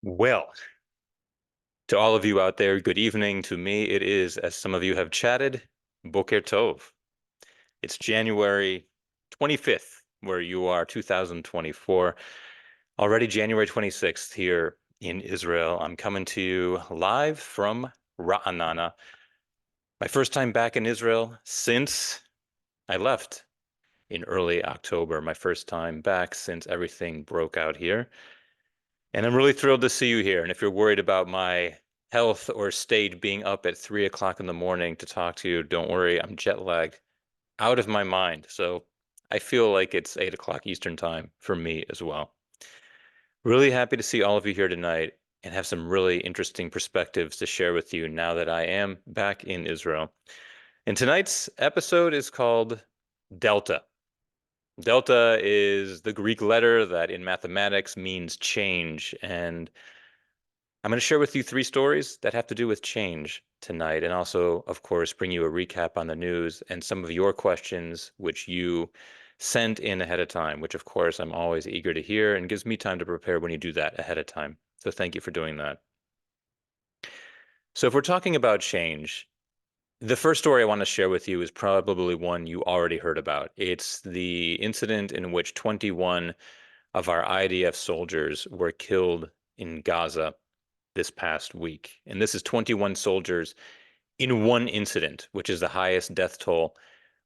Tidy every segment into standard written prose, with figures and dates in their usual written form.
Well, to all of you out there, good evening. To me, it is, as some of you have chatted, Boker Tov. It's January 25th, where you are, 2024. Already January 26th here in Israel. I'm coming to you live from Ra'anana. My first time back in Israel since I left in early October. My first time back since everything broke out here. And I'm really thrilled to see you here. And if you're worried about my health or state being up at 3 o'clock in the morning to talk to you, don't worry. I'm jet lagged out of my mind. So I feel like it's 8 o'clock Eastern time for me as well. Really happy to see all of you here tonight and have some really interesting perspectives to share with you now that I am back in Israel. And tonight's episode is called Delta. Delta is the Greek letter that in mathematics means change. And I'm going to share with you three stories that have to do with change tonight, and also, of course, bring you a recap on the news and some of your questions, which you sent in ahead of time, which, of course, I'm always eager to hear and gives me time to prepare when you do that ahead of time. So thank you for doing that. So if we're talking about change, the first story I want to share with you is probably one you already heard about. It's the incident in which 21 of our IDF soldiers were killed in Gaza this past week. And this is 21 soldiers in one incident, which is the highest death toll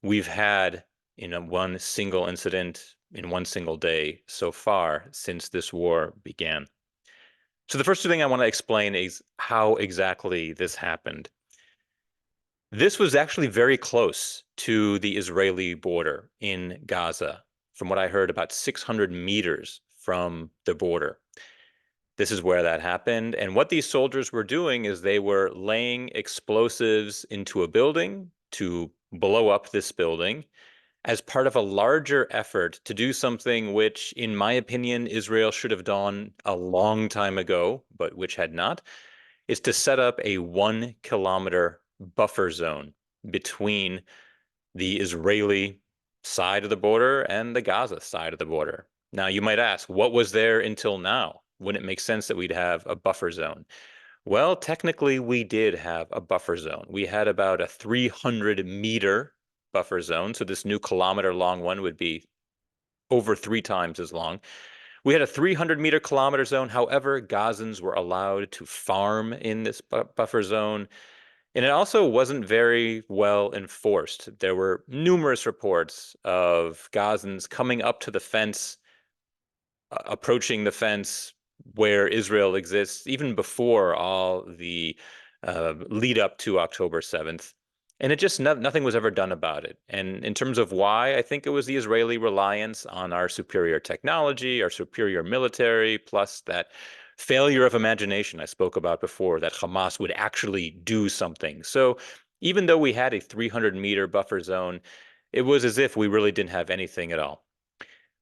we've had in one single incident in one single day so far since this war began. So the first thing I want to explain is how exactly this happened. This was actually very close to the Israeli border in Gaza, from what I heard, about 600 meters from the border. This is where that happened. And what these soldiers were doing is they were laying explosives into a building to blow up this building as part of a larger effort to do something which, in my opinion, Israel should have done a long time ago, but which had not, is to set up a 1 kilometer buffer zone between the Israeli side of the border and the Gaza side of the border. Now, you might ask, what was there until now? Wouldn't it make sense that we'd have a buffer zone? Well, technically, we did have a buffer zone. We had about a 300-meter buffer zone. So this new kilometer-long one would be over 3 times as long. We had a 300-meter kilometer zone. However, Gazans were allowed to farm in this buffer zone. And it also wasn't very well enforced. There were numerous reports of Gazans coming up to the fence, approaching the fence where Israel exists, even before all the lead up to October 7th. And it just nothing was ever done about it. And in terms of why, I think it was the Israeli reliance on our superior technology, our superior military, plus that failure of imagination I spoke about before, that Hamas would actually do something. So even though we had a 300-meter buffer zone, it was as if we really didn't have anything at all.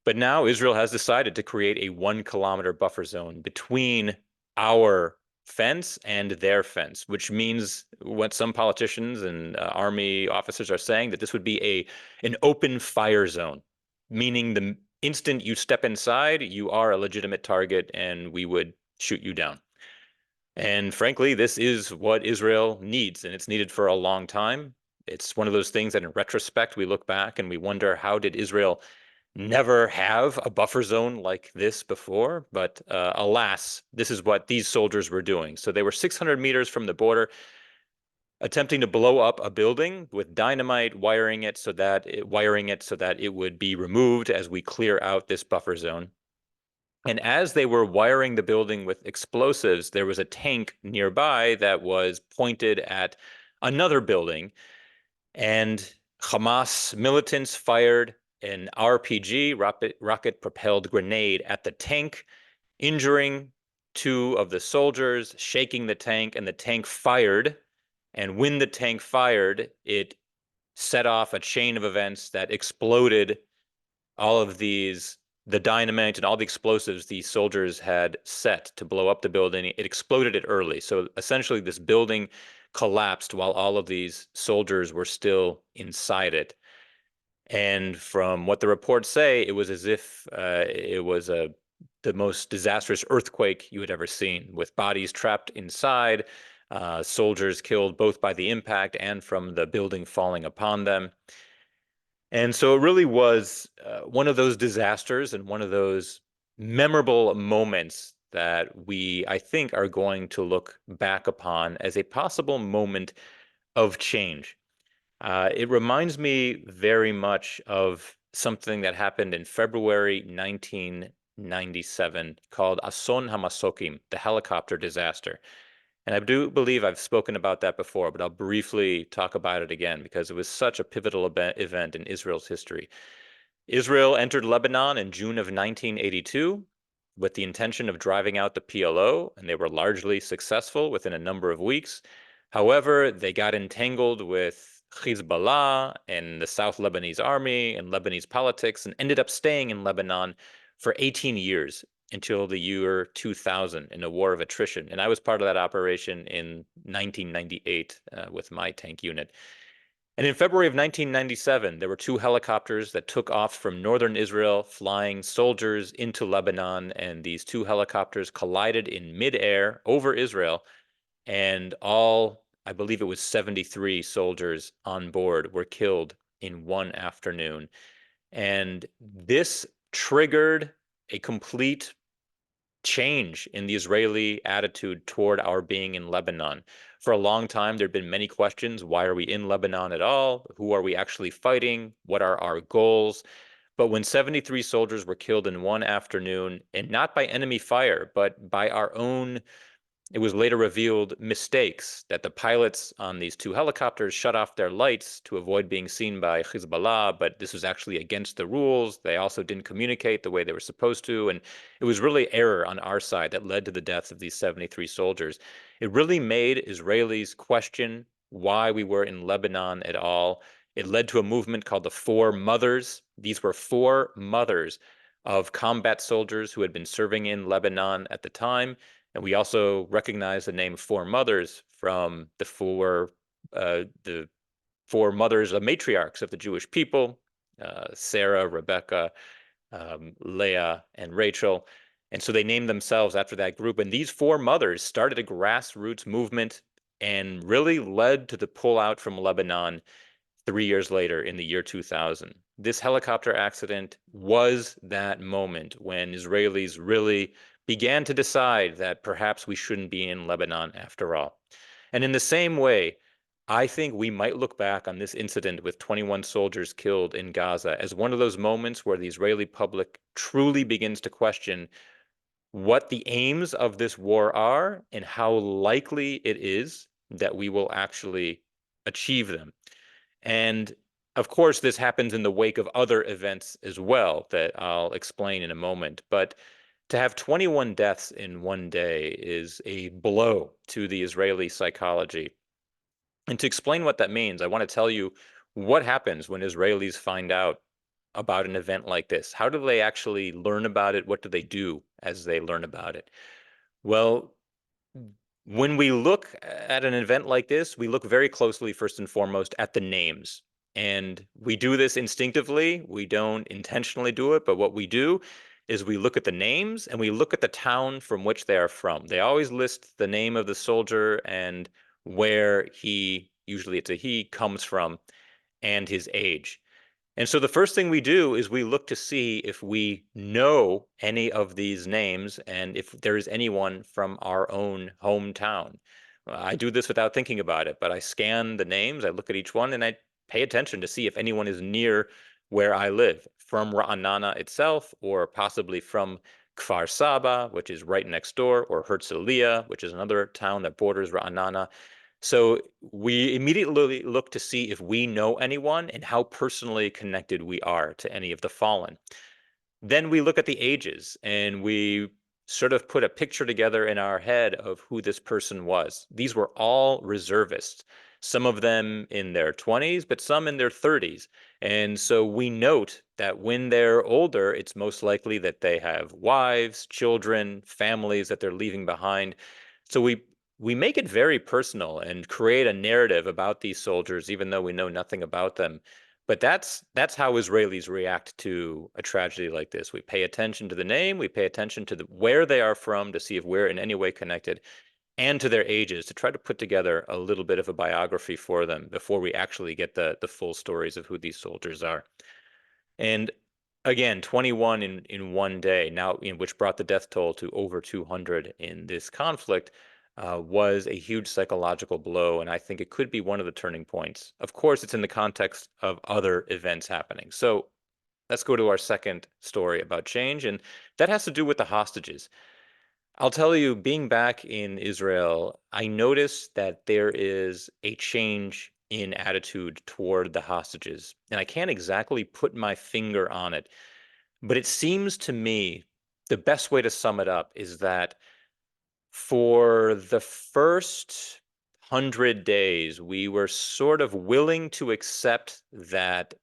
But now Israel has decided to create a 1 kilometer buffer zone between our fence and their fence, which means what some politicians and army officers are saying, that this would be an open fire zone, meaning the instant you step inside, you are a legitimate target and we would shoot you down. And frankly, this is what Israel needs, and it's needed for a long time. It's one of those things that in retrospect, we look back and we wonder, how did Israel never have a buffer zone like this before? But alas, this is what these soldiers were doing. So they were 600 meters from the border, attempting to blow up a building with dynamite, wiring it so that it would be removed as we clear out this buffer zone. And as they were wiring the building with explosives, there was a tank nearby that was pointed at another building. And Hamas militants fired an RPG, rocket-propelled grenade, at the tank, injuring 2 of the soldiers, shaking the tank, and the tank fired. And when the tank fired, it set off a chain of events that exploded all of the dynamite and all the explosives these soldiers had set to blow up the building. It exploded it early. So essentially, this building collapsed while all of these soldiers were still inside it. And from what the reports say, it was as if it was a the most disastrous earthquake you had ever seen, with bodies trapped inside, soldiers killed both by the impact and from the building falling upon them. And so it really was one of those disasters and one of those memorable moments that we, I think, are going to look back upon as a possible moment of change. It reminds me very much of something that happened in February 1997 called Ason Hamasokim, the helicopter disaster. And I do believe I've spoken about that before, but I'll briefly talk about it again because it was such a pivotal event in Israel's history. Israel entered Lebanon in June of 1982 with the intention of driving out the PLO, and they were largely successful within a number of weeks. However, they got entangled with Hezbollah and the South Lebanese army and Lebanese politics and ended up staying in Lebanon for 18 years until the year 2000 in a war of attrition. And I was part of that operation in 1998 with my tank unit. And in February of 1997, there were two helicopters that took off from northern Israel, flying soldiers into Lebanon. And these two helicopters collided in midair over Israel. And all, I believe it was 73 soldiers on board were killed in one afternoon. And this triggered a complete change in the Israeli attitude toward our being in Lebanon. For a long time, there have been many questions. Why are we in Lebanon at all? Who are we actually fighting? What are our goals? But when 73 soldiers were killed in one afternoon, and not by enemy fire, but by our own, it was later revealed, mistakes, that the pilots on these two helicopters shut off their lights to avoid being seen by Hezbollah, but this was actually against the rules. They also didn't communicate the way they were supposed to, and it was really error on our side that led to the deaths of these 73 soldiers. It really made Israelis question why we were in Lebanon at all. It led to a movement called the Four Mothers. These were four mothers of combat soldiers who had been serving in Lebanon at the time. And we also recognize the name Four Mothers from the four mothers of matriarchs of the Jewish people, Sarah, Rebecca, Leah, and Rachel. And so they named themselves after that group. And these four mothers started a grassroots movement and really led to the pullout from Lebanon 3 years later in the year 2000. This helicopter accident was that moment when Israelis really began to decide that perhaps we shouldn't be in Lebanon after all. And in the same way, I think we might look back on this incident with 21 soldiers killed in Gaza as one of those moments where the Israeli public truly begins to question what the aims of this war are and how likely it is that we will actually achieve them. And of course, this happens in the wake of other events as well that I'll explain in a moment. But to have 21 deaths in one day is a blow to the Israeli psychology. And to explain what that means, I want to tell you what happens when Israelis find out about an event like this. How do they actually learn about it? What do they do as they learn about it? Well, when we look at an event like this, we look very closely, first and foremost, at the names. And we do this instinctively. We don't intentionally do it, but what we do is we look at the names and we look at the town from which they are from. They always list the name of the soldier and where he, usually it's a he, comes from and his age. And so the first thing we do is we look to see if we know any of these names and if there is anyone from our own hometown. I do this without thinking about it, but I scan the names, I look at each one, and I pay attention to see if anyone is near where I live, from Ra'anana itself, or possibly from Kfar Saba, which is right next door, or Herzliya, which is another town that borders Ra'anana. So we immediately look to see if we know anyone and how personally connected we are to any of the fallen. Then we look at the ages and we sort of put a picture together in our head of who this person was. These were all reservists, some of them in their 20s, but some in their 30s. And so we note that when they're older, it's most likely that they have wives, children, families that they're leaving behind. So we make it very personal and create a narrative about these soldiers, even though we know nothing about them. But that's how Israelis react to a tragedy like this. We pay attention to the name, we pay attention to where they are from to see if we're in any way connected, and to their ages to try to put together a little bit of a biography for them before we actually get the full stories of who these soldiers are. And again, 21 in one day now, which brought the death toll to over 200 in this conflict, was a huge psychological blow, and I think it could be one of the turning points. Of course, it's in the context of other events happening. So let's go to our second story about change, and that has to do with the hostages. I'll tell you, being back in Israel, I noticed that there is a change in attitude toward the hostages. And I can't exactly put my finger on it, but it seems to me the best way to sum it up is that for the first 100 days, we were sort of willing to accept that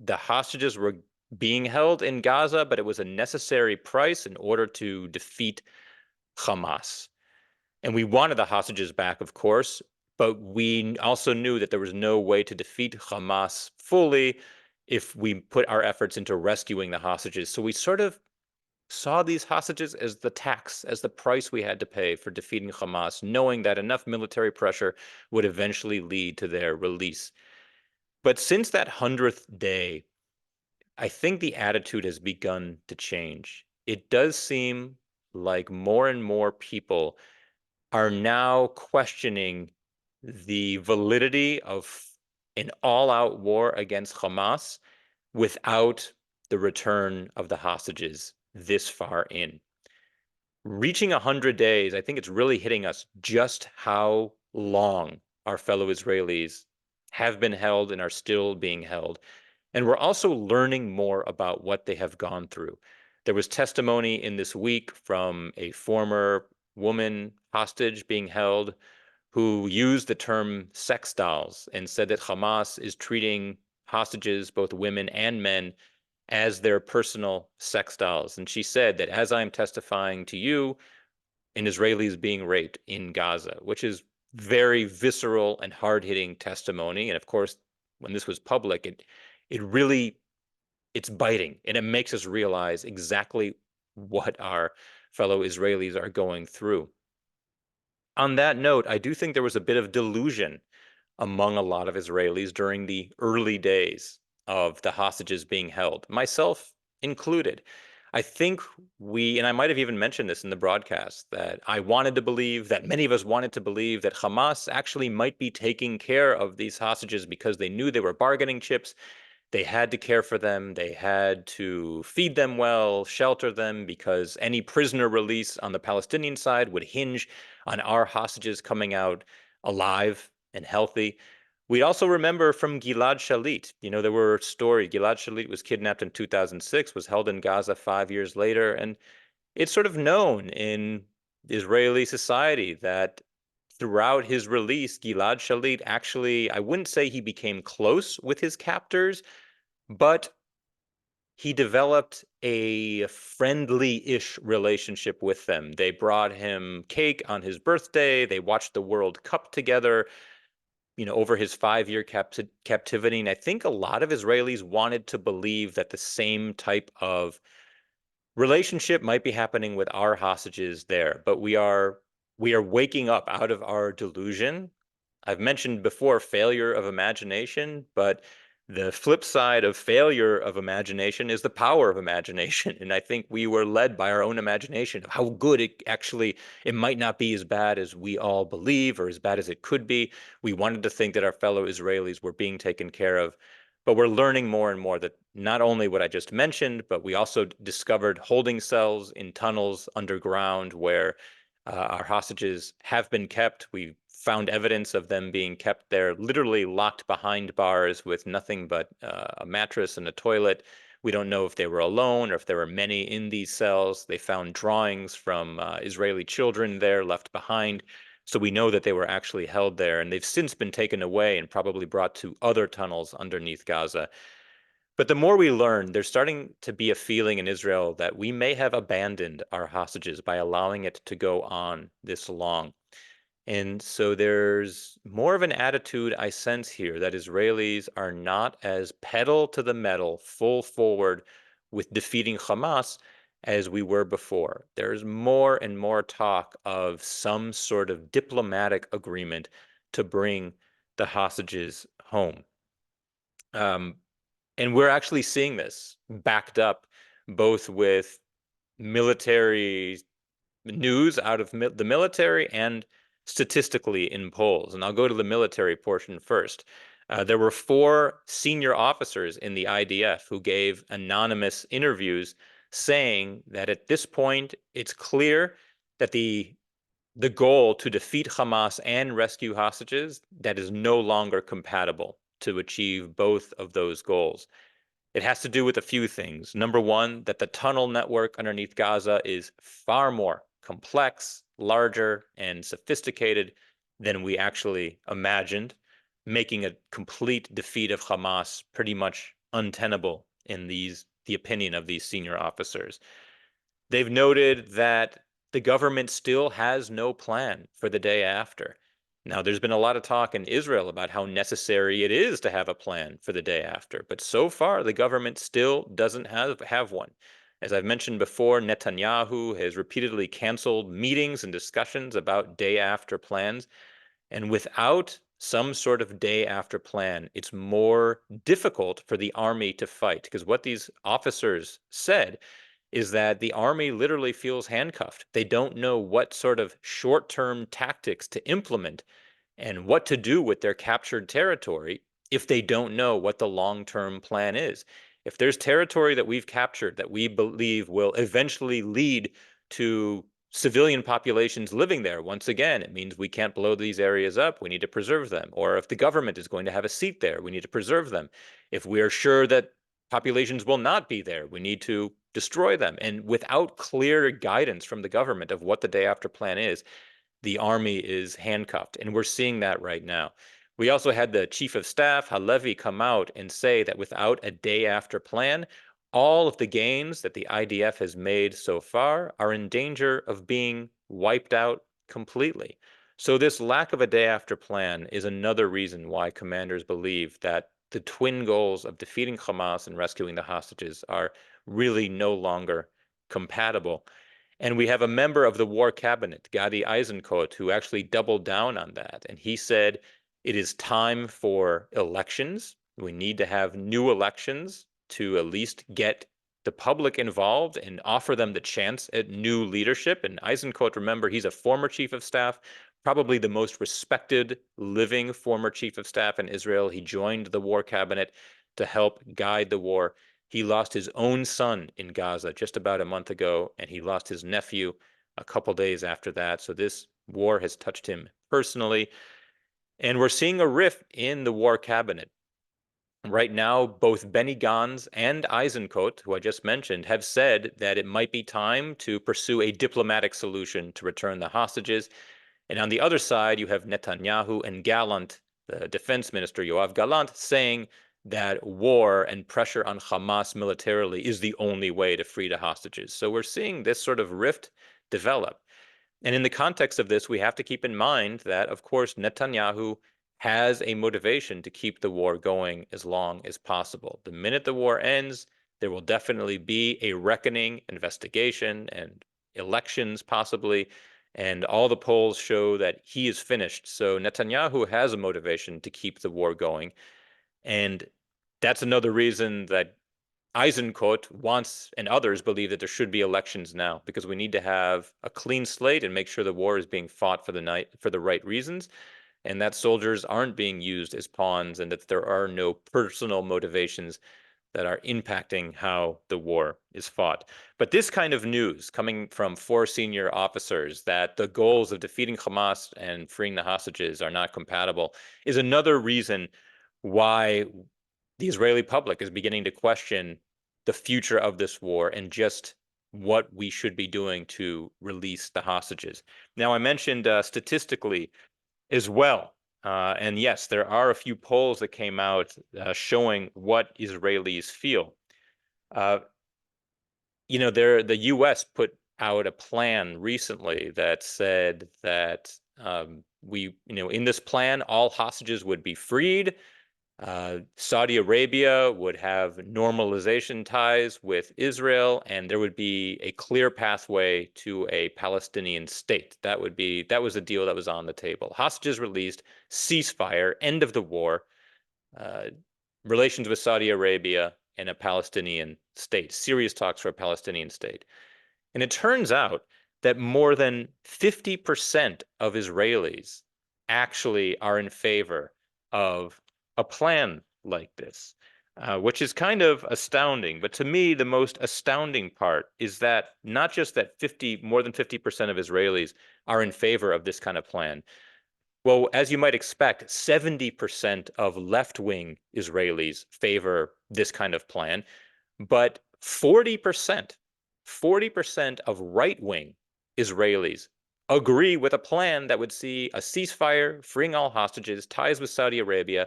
the hostages were being held in Gaza, but it was a necessary price in order to defeat Hamas. And we wanted the hostages back, of course, but we also knew that there was no way to defeat Hamas fully if we put our efforts into rescuing the hostages. So we sort of saw these hostages as the tax, as the price we had to pay for defeating Hamas, knowing that enough military pressure would eventually lead to their release. But since that 100th day, I think the attitude has begun to change. It does seem like more and more people are now questioning the validity of an all-out war against Hamas without the return of the hostages this far in. Reaching 100 days, I think it's really hitting us just how long our fellow Israelis have been held and are still being held. And we're also learning more about what they have gone through. There was testimony in this week from a former woman hostage being held who used the term sex dolls and said that Hamas is treating hostages, both women and men, as their personal sex dolls. And she said that as I'm testifying to you, an Israeli is being raped in Gaza, which is very visceral and hard-hitting testimony. And of course, when this was public, it really it's biting and it makes us realize exactly what our fellow Israelis are going through. On that note, I do think there was a bit of delusion among a lot of Israelis during the early days of the hostages being held, myself included. I think and I might have even mentioned this in the broadcast, that I wanted to believe, that many of us wanted to believe that Hamas actually might be taking care of these hostages because they knew they were bargaining chips. They had to care for them. They had to feed them well, shelter them, because any prisoner release on the Palestinian side would hinge on our hostages coming out alive and healthy. We also remember from Gilad Shalit, there were stories. Gilad Shalit was kidnapped in 2006, was held in Gaza 5 years later. And it's sort of known in Israeli society that throughout his release, Gilad Shalit actually, I wouldn't say he became close with his captors, but he developed a friendly-ish relationship with them. They brought him cake on his birthday. They watched the World Cup together, over his 5-year captivity. And I think a lot of Israelis wanted to believe that the same type of relationship might be happening with our hostages there. But we are waking up out of our delusion. I've mentioned before failure of imagination, but the flip side of failure of imagination is the power of imagination. And I think we were led by our own imagination of how good it might not be as bad as we all believe or as bad as it could be. We wanted to think that our fellow Israelis were being taken care of. But we're learning more and more that not only what I just mentioned, but we also discovered holding cells in tunnels underground where our hostages have been kept. We found evidence of them being kept there, literally locked behind bars with nothing but a mattress and a toilet. We don't know if they were alone or if there were many in these cells. They found drawings from Israeli children there left behind. So we know that they were actually held there, and they've since been taken away and probably brought to other tunnels underneath Gaza. But the more we learn, there's starting to be a feeling in Israel that we may have abandoned our hostages by allowing it to go on this long. And so there's more of an attitude I sense here that Israelis are not as pedal to the metal, full forward with defeating Hamas as we were before. There's more and more talk of some sort of diplomatic agreement to bring the hostages home. Um, and we're actually seeing this backed up both with military news out of the military and statistically in polls. And I'll go to the military portion first. There were four senior officers in the IDF who gave anonymous interviews saying that at this point, it's clear that the goal to defeat Hamas and rescue hostages, that is no longer compatible to achieve both of those goals. It has to do with a few things. Number one, that the tunnel network underneath Gaza is far more complex, larger, and sophisticated than we actually imagined, making a complete defeat of Hamas pretty much untenable in the opinion of these senior officers. They've noted that the government still has no plan for the day after. Now, there's been a lot of talk in Israel about how necessary it is to have a plan for the day after, but so far the government still doesn't have one. As I've mentioned before, Netanyahu has repeatedly canceled meetings and discussions about day after plans, and without some sort of day after plan, it's more difficult for the army to fight. Because what these officers said is that the army literally feels handcuffed. They don't know what sort of short-term tactics to implement and what to do with their captured territory if they don't know what the long-term plan is. If there's territory that we've captured that we believe will eventually lead to civilian populations living there, once again, it means we can't blow these areas up. We need to preserve them. Or if the government is going to have a seat there, we need to preserve them. If we are sure that populations will not be there, we need to destroy them. And without clear guidance from the government of what the day after plan is, the army is handcuffed. And we're seeing that right now. We also had the chief of staff, Halevi, come out and say that without a day after plan, all of the gains that the IDF has made so far are in danger of being wiped out completely. So this lack of a day after plan is another reason why commanders believe that the twin goals of defeating Hamas and rescuing the hostages are really no longer compatible. And we have a member of the war cabinet, Gadi Eisenkot, who actually doubled down on that. And he said it is time for elections. We need to have new elections to at least get the public involved and offer them the chance at new leadership. And Eisenkot, remember, he's a former chief of staff, probably the most respected living former chief of staff in Israel. He joined the war cabinet to help guide the war. He lost his own son in Gaza just about a month ago, and he lost his nephew a couple days after that. So this war has touched him personally. And we're seeing a rift in the war cabinet. Right now, both Benny Gantz and Eisenkot, who I just mentioned, have said that it might be time to pursue a diplomatic solution to return the hostages. And on the other side, you have Netanyahu and Gallant, the defense minister, Yoav Gallant, saying that war and pressure on Hamas militarily is the only way to free the hostages. So we're seeing this sort of rift develop. And in the context of this, we have to keep in mind that, of course, Netanyahu has a motivation to keep the war going as long as possible. The minute the war ends, there will definitely be a reckoning, investigation, and elections possibly. And all the polls show that he is finished. So Netanyahu has a motivation to keep the war going. And that's another reason that Eisenkot wants and others believe that there should be elections now because we need to have a clean slate and make sure the war is being fought for the right reasons and that soldiers aren't being used as pawns and that there are no personal motivations that are impacting how the war is fought. But this kind of news coming from four senior officers that the goals of defeating Hamas and freeing the hostages are not compatible is another reason why the Israeli public is beginning to question the future of this war and just what we should be doing to release the hostages. Now, I mentioned statistically as well. And yes, there are a few polls that came out showing what Israelis feel. Uh, the U.S. put out a plan recently that said that In this plan, all hostages would be freed. Saudi Arabia would have normalization ties with Israel, and there would be a clear pathway to a Palestinian state. That was a deal that was on the table. Hostages released, ceasefire, end of the war, uh, relations with Saudi Arabia, and a Palestinian state. Serious talks for a Palestinian state. And it turns out that more than 50% of Israelis actually are in favor of a plan like this, which is kind of astounding. But to me, the most astounding part is that not just that more than 50% of Israelis are in favor of this kind of plan. Well, as you might expect, 70% of left-wing Israelis favor this kind of plan, but 40% of right-wing Israelis agree with a plan that would see a ceasefire, freeing all hostages, ties with Saudi Arabia,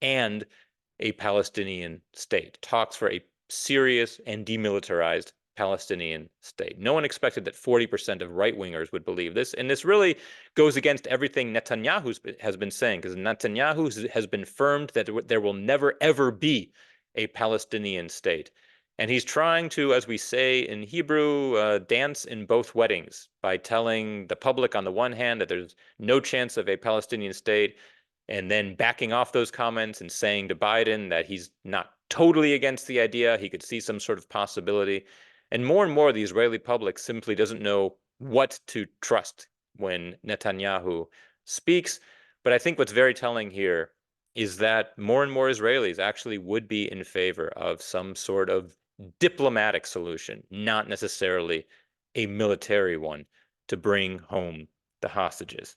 and a Palestinian state. Talks for a serious and demilitarized Palestinian state. No one expected that 40% of right-wingers would believe this, and this really goes against everything Netanyahu has been saying, because Netanyahu has been firmed that there will never, ever be a Palestinian state. And he's trying to, as we say in Hebrew, dance in both weddings by telling the public on the one hand that there's no chance of a Palestinian state, and then backing off those comments and saying to Biden that he's not totally against the idea, he could see some sort of possibility. And more, the Israeli public simply doesn't know what to trust when Netanyahu speaks. But I think what's very telling here is that more and more Israelis actually would be in favor of some sort of diplomatic solution, not necessarily a military one, to bring home the hostages.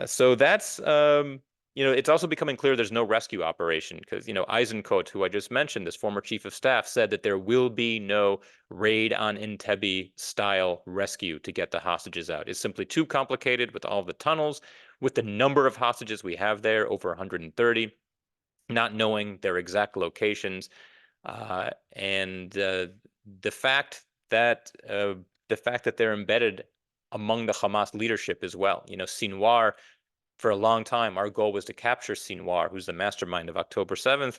So that's it's also becoming clear there's no rescue operation because, Eisenkot, who I just mentioned, this former chief of staff, said that there will be no raid on Entebbe style rescue to get the hostages out. It's simply too complicated with all the tunnels, with the number of hostages we have there, over 130, not knowing their exact locations, and the fact that they're embedded among the Hamas leadership as well. Sinwar, for a long time, our goal was to capture Sinwar, who's the mastermind of October 7th.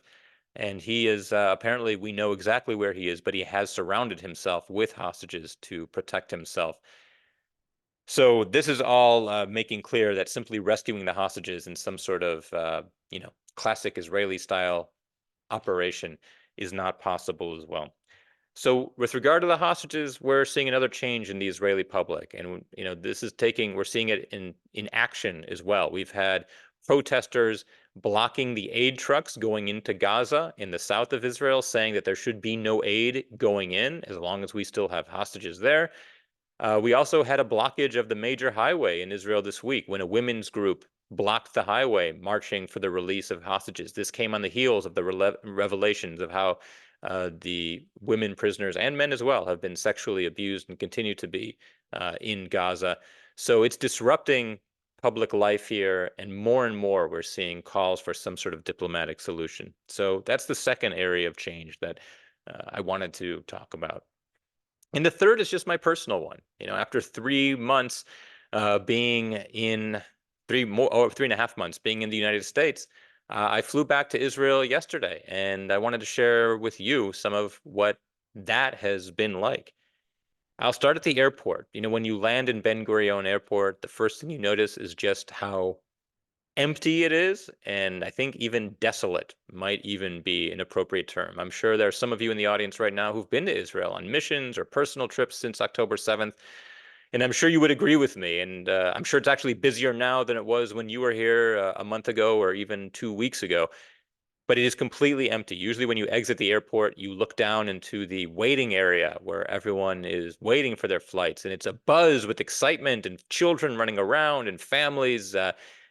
And he is apparently, we know exactly where he is, but he has surrounded himself with hostages to protect himself. So this is all making clear that simply rescuing the hostages in some sort of, classic Israeli style operation is not possible as well. So with regard to the hostages, we're seeing another change in the Israeli public. And, we're seeing it in action as well. We've had protesters blocking the aid trucks going into Gaza in the south of Israel, saying that there should be no aid going in as long as we still have hostages there. We also had a blockage of the major highway in Israel this week when a women's group blocked the highway, marching for the release of hostages. This came on the heels of the revelations of how the women prisoners and men as well have been sexually abused and continue to be in Gaza. So it's disrupting public life here, and more we're seeing calls for some sort of diplomatic solution. So that's the second area of change that I wanted to talk about. And the third is just my personal one. After 3 months being in 3.5 months being in the United States, I flew back to Israel yesterday, and I wanted to share with you some of what that has been like. I'll start at the airport. When you land in Ben Gurion Airport, the first thing you notice is just how empty it is, and I think even desolate might even be an appropriate term. I'm sure there are some of you in the audience right now who've been to Israel on missions or personal trips since October 7th, and I'm sure you would agree with me. And I'm sure it's actually busier now than it was when you were here a month ago or even 2 weeks ago. But it is completely empty. Usually when you exit the airport, you look down into the waiting area where everyone is waiting for their flights, and it's a buzz with excitement and children running around and families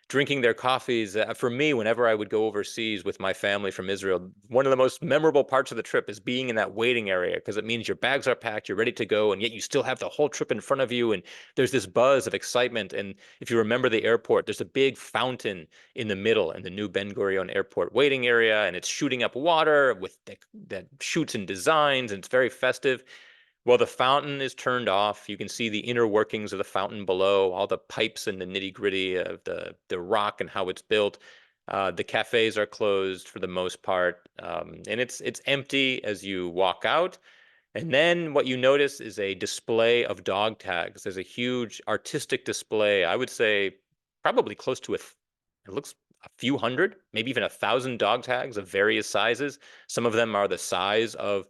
drinking their coffees. For me, whenever I would go overseas with my family from Israel, one of the most memorable parts of the trip is being in that waiting area, because it means your bags are packed, you're ready to go, and yet you still have the whole trip in front of you, and there's this buzz of excitement. And if you remember the airport, there's a big fountain in the middle in the new Ben Gurion Airport waiting area, and it's shooting up water with that shoots and designs, and it's very festive. Well, the fountain is turned off. You can see the inner workings of the fountain below, all the pipes and the nitty-gritty of the rock and how it's built. The cafes are closed for the most part, and it's empty as you walk out. And then what you notice is a display of dog tags. There's a huge artistic display. I would say probably close to it looks a few hundred, maybe even 1,000 dog tags of various sizes. Some of them are the size of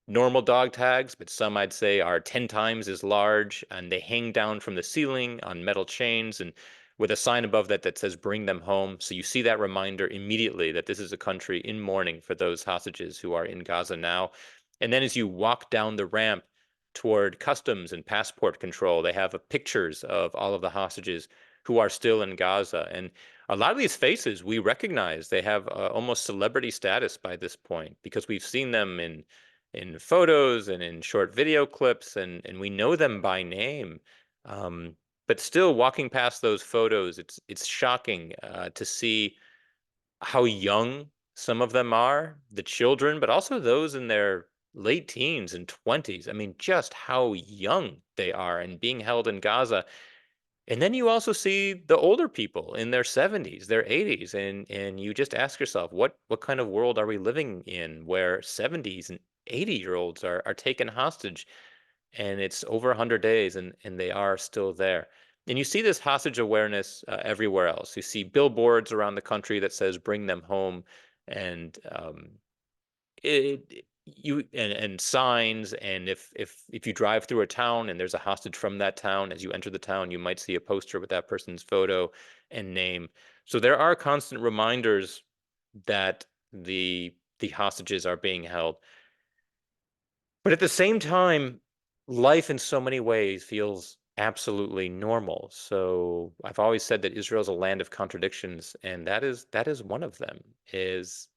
normal dog tags, but some I'd say are 10 times as large, and they hang down from the ceiling on metal chains and with a sign above that that says bring them home. So you see that reminder immediately that this is a country in mourning for those hostages who are in Gaza now. And then as you walk down the ramp toward customs and passport control, they have pictures of all of the hostages who are still in Gaza. And a lot of these faces we recognize. They have almost celebrity status by this point because we've seen them in photos and in short video clips, and we know them by name. Um, but still, walking past those photos, it's shocking to see how young some of them are, the children, but also those in their late teens and 20s. I mean, just how young they are and being held in Gaza. And then you also see the older people in their 70s, their 80s, and you just ask yourself, what kind of world are we living in where 70s and 80-year-olds are taken hostage and it's over 100 days and they are still there. And you see this hostage awareness everywhere else. You see billboards around the country that says bring them home and and signs, and if you drive through a town and there's a hostage from that town, as you enter the town you might see a poster with that person's photo and name. So there are constant reminders that the hostages are being held, but at the same time life in so many ways feels absolutely normal. So I've always said that Israel's a land of contradictions, and that is one of them. Is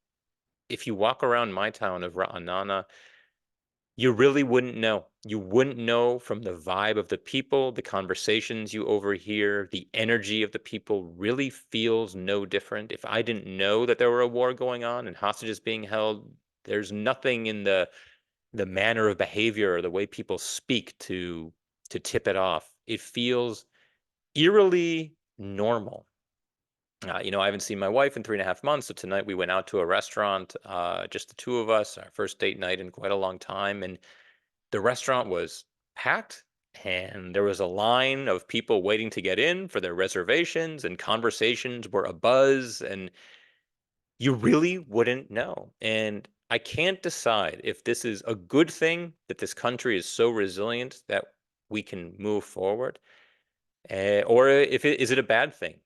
if you walk around my town of Ra'anana, you really wouldn't know. You wouldn't know from the vibe of the people, the conversations you overhear, the energy of the people really feels no different. If I didn't know that there were a war going on and hostages being held, there's nothing in the manner of behavior or the way people speak to tip it off. It feels eerily normal. I haven't seen my wife in 3.5 months, so tonight we went out to a restaurant, just the two of us, our first date night in quite a long time, and the restaurant was packed, and there was a line of people waiting to get in for their reservations, and conversations were abuzz, and you really wouldn't know. And I can't decide if this is a good thing that this country is so resilient that we can move forward, or if it is it a bad thing?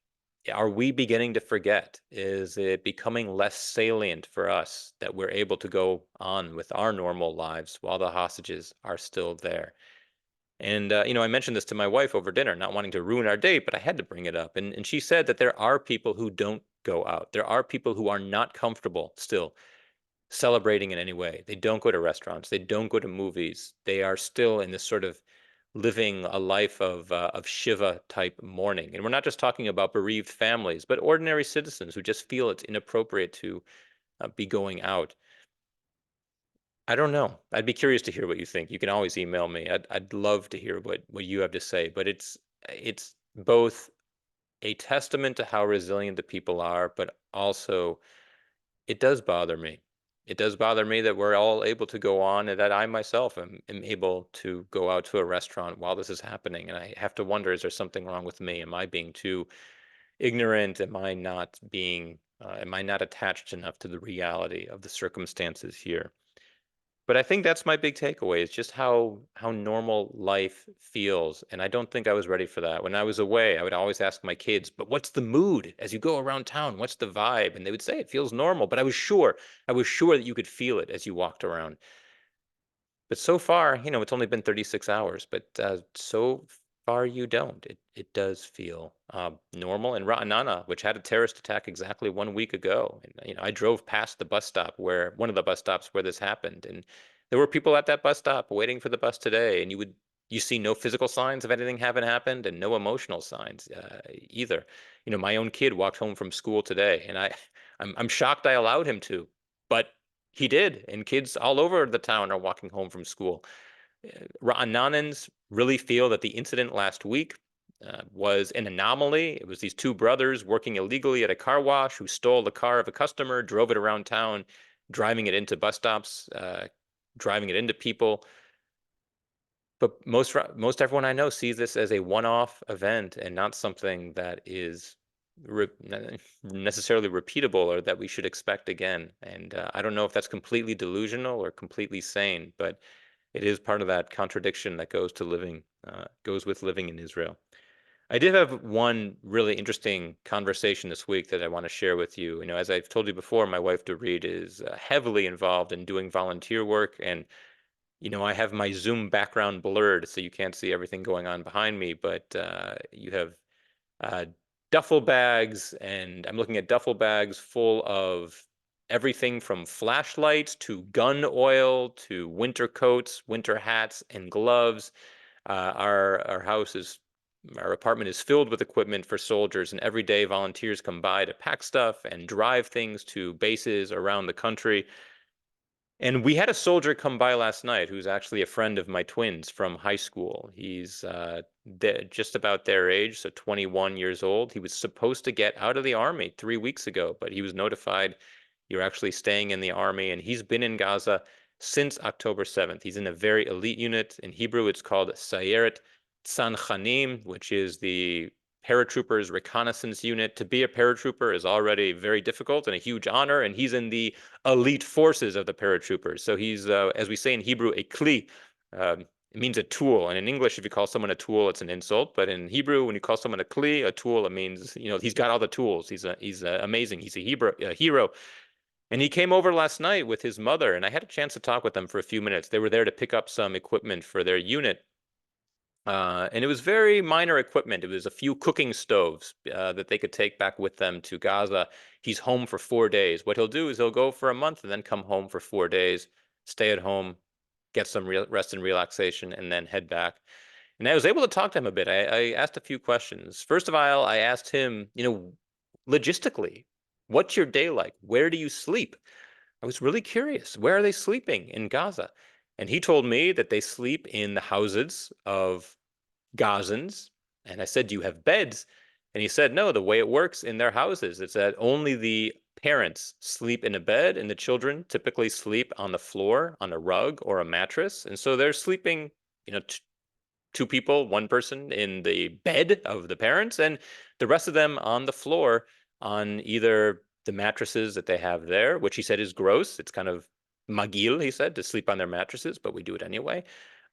Are we beginning to forget? Is it becoming less salient for us that we're able to go on with our normal lives while the hostages are still there? And I mentioned this to my wife over dinner, not wanting to ruin our date, but I had to bring it up. And she said that there are people who don't go out. There are people who are not comfortable still celebrating in any way. They don't go to restaurants. They don't go to movies. They are still in this sort of living a life of Shiva type mourning. And we're not just talking about bereaved families, but ordinary citizens who just feel it's inappropriate to be going out. I don't know. I'd be curious to hear what you think. You can always email me. I'd love to hear what you have to say. But it's both a testament to how resilient the people are, but also it does bother me. It does bother me that we're all able to go on and that I myself am able to go out to a restaurant while this is happening. And I have to wonder, is there something wrong with me? Am I being too ignorant? Am I not attached enough to the reality of the circumstances here? But I think that's my big takeaway is just how normal life feels. And I don't think I was ready for that. When I was away, I would always ask my kids, but what's the mood as you go around town? What's the vibe? And they would say it feels normal, but I was sure that you could feel it as you walked around. But so far, it's only been 36 hours, but so far you don't. It does feel normal. And Ra'anana, which had a terrorist attack exactly 1 week ago, and I drove past the bus stop where one of the bus stops where this happened, and there were people at that bus stop waiting for the bus today, and you see no physical signs of anything having happened and no emotional signs either. My own kid walked home from school today, and I'm shocked I allowed him to, but he did, and kids all over the town are walking home from school. Ra'ananans really feel that the incident last week was an anomaly. It was these two brothers working illegally at a car wash who stole the car of a customer, drove it around town, driving it into bus stops, driving it into people. But most everyone I know sees this as a one-off event and not something that is re necessarily repeatable or that we should expect again. And I don't know if that's completely delusional or completely sane, but it is part of that contradiction that goes with living in Israel. I did have one really interesting conversation this week that I want to share with you. You know, as I've told you before, my wife Dorit is heavily involved in doing volunteer work, and I have my Zoom background blurred, so you can't see everything going on behind me. But you have uh, duffel bags, and I'm looking at duffel bags full of everything from flashlights to gun oil to winter coats, winter hats, and gloves. Our apartment is filled with equipment for soldiers, and every day volunteers come by to pack stuff and drive things to bases around the country. And we had a soldier come by last night who's actually a friend of my twins from high school. He's just about their age, so 21 years old. He was supposed to get out of the army 3 weeks ago, but he was notified you're actually staying in the army, and he's been in Gaza since October 7th. He's in a very elite unit. In Hebrew, it's called Sayeret Tzanchanim, which is the paratroopers reconnaissance unit. To be a paratrooper is already very difficult and a huge honor, and he's in the elite forces of the paratroopers. So he's, as we say in Hebrew, a kli. It means a tool. And in English, if you call someone a tool, it's an insult. But in Hebrew, when you call someone a kli, a tool, it means, he's got all the tools. He's amazing. He's a hero. And he came over last night with his mother, and I had a chance to talk with them for a few minutes. They were there to pick up some equipment for their unit. And it was very minor equipment. It was a few cooking stoves that they could take back with them to Gaza. He's home for 4 days. What he'll do is he'll go for a month and then come home for 4 days, stay at home, get some rest and relaxation, and then head back. And I was able to talk to him a bit. I asked a few questions. First of all, I asked him, logistically, what's your day like? Where do you sleep? I was really curious. Where are they sleeping in Gaza? And he told me that they sleep in the houses of Gazans. And I said, do you have beds? And he said, no, the way it works in their houses is that only the parents sleep in a bed and the children typically sleep on the floor, on a rug or a mattress. And so they're sleeping, two people, one person in the bed of the parents, and the rest of them on the floor on either the mattresses that they have there, which he said is gross. It's kind of magil, he said, to sleep on their mattresses, but we do it anyway.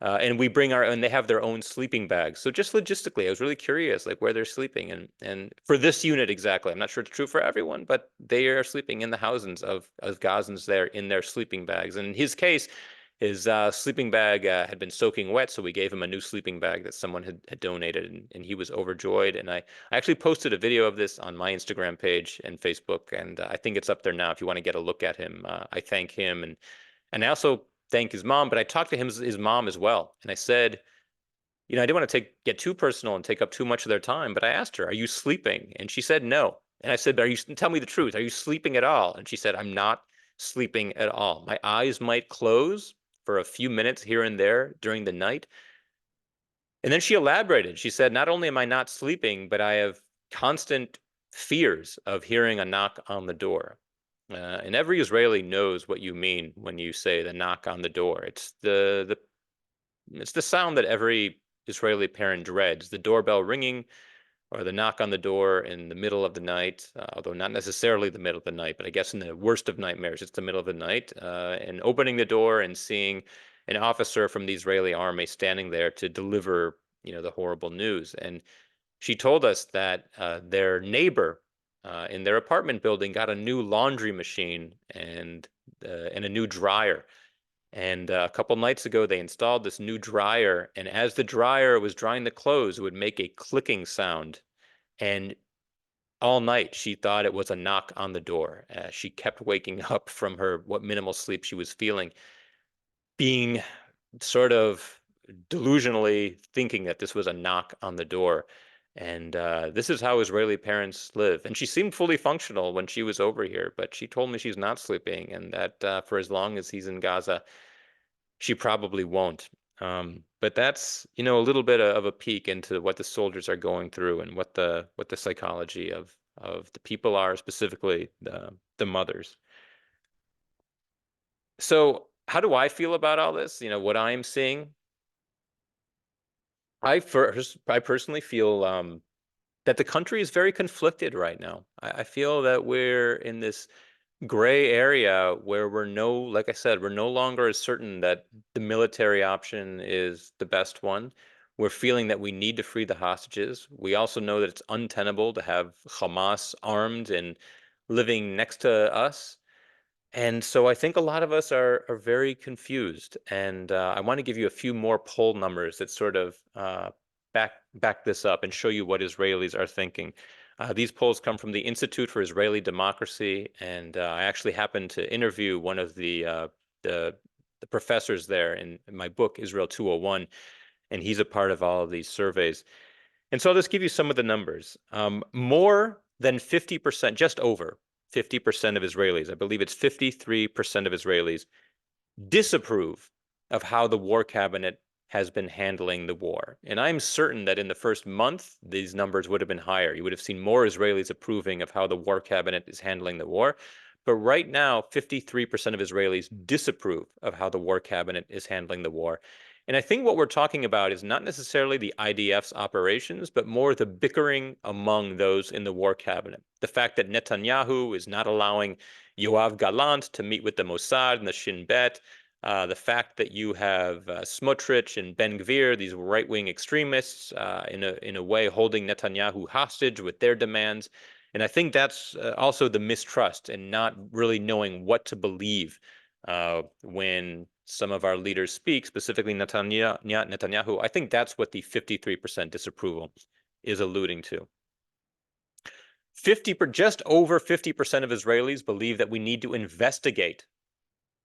And they have their own sleeping bags. So just logistically, I was really curious, like where they're sleeping, and for this unit exactly. I'm not sure it's true for everyone, but they are sleeping in the houses of Gazans there in their sleeping bags. And in his case, his sleeping bag had been soaking wet, so we gave him a new sleeping bag that someone had donated, and he was overjoyed. And I actually posted a video of this on my Instagram page and Facebook, and I think it's up there now if you want to get a look at him. I thank him, and I also thank his mom, but I talked to his mom as well, and I said, I didn't want to get too personal and take up too much of their time, but I asked her, "Are you sleeping?" And she said no. And I said, tell me the truth. Are you sleeping at all? And she said, I'm not sleeping at all. My eyes might close for a few minutes here and there during the night. And then she elaborated. She said, not only am I not sleeping, but I have constant fears of hearing a knock on the door. And every Israeli knows what you mean when you say the knock on the door. It's the sound that every Israeli parent dreads, the doorbell ringing or the knock on the door in the middle of the night, although not necessarily the middle of the night, but I guess in the worst of nightmares, it's the middle of the night, and opening the door and seeing an officer from the Israeli army standing there to deliver, the horrible news. And she told us that their neighbor in their apartment building got a new laundry machine and a new dryer. And a couple nights ago, they installed this new dryer, and as the dryer was drying the clothes, it would make a clicking sound. And all night, she thought it was a knock on the door. She kept waking up from what minimal sleep she was feeling, being sort of delusionally thinking that this was a knock on the door. And this is how Israeli parents live. And she seemed fully functional when she was over here, but she told me she's not sleeping, and that for as long as he's in Gaza, she probably won't. But that's, a little bit of a peek into what the soldiers are going through and what the psychology of the people are, specifically the mothers. So how do I feel about all this? What I'm seeing. I personally feel that the country is very conflicted right now. I feel that we're in this gray area where like I said, we're no longer as certain that the military option is the best one. We're feeling that we need to free the hostages. We also know that it's untenable to have Hamas armed and living next to us. And so I think a lot of us are very confused. And I want to give you a few more poll numbers that sort of back this up and show you what Israelis are thinking. These polls come from the Institute for Israeli Democracy, and I actually happened to interview one of the the professors there in my book, Israel 201, and he's a part of all of these surveys. And so I'll just give you some of the numbers. More than 50%, just over 50% of Israelis, I believe it's 53% of Israelis, disapprove of how the war cabinet has been handling the war. And I'm certain that in the first month, these numbers would have been higher. You would have seen more Israelis approving of how the war cabinet is handling the war. But right now, 53% of Israelis disapprove of how the war cabinet is handling the war. And I think what we're talking about is not necessarily the IDF's operations, but more the bickering among those in the war cabinet. The fact that Netanyahu is not allowing Yoav Gallant to meet with the Mossad and the Shin Bet, the fact that you have Smotrich and Ben Gvir, these right-wing extremists, in a way holding Netanyahu hostage with their demands. And I think that's also the mistrust and not really knowing what to believe when some of our leaders speak, specifically Netanyahu. I think that's what the 53% disapproval is alluding to. Just over 50% of Israelis believe that we need to investigate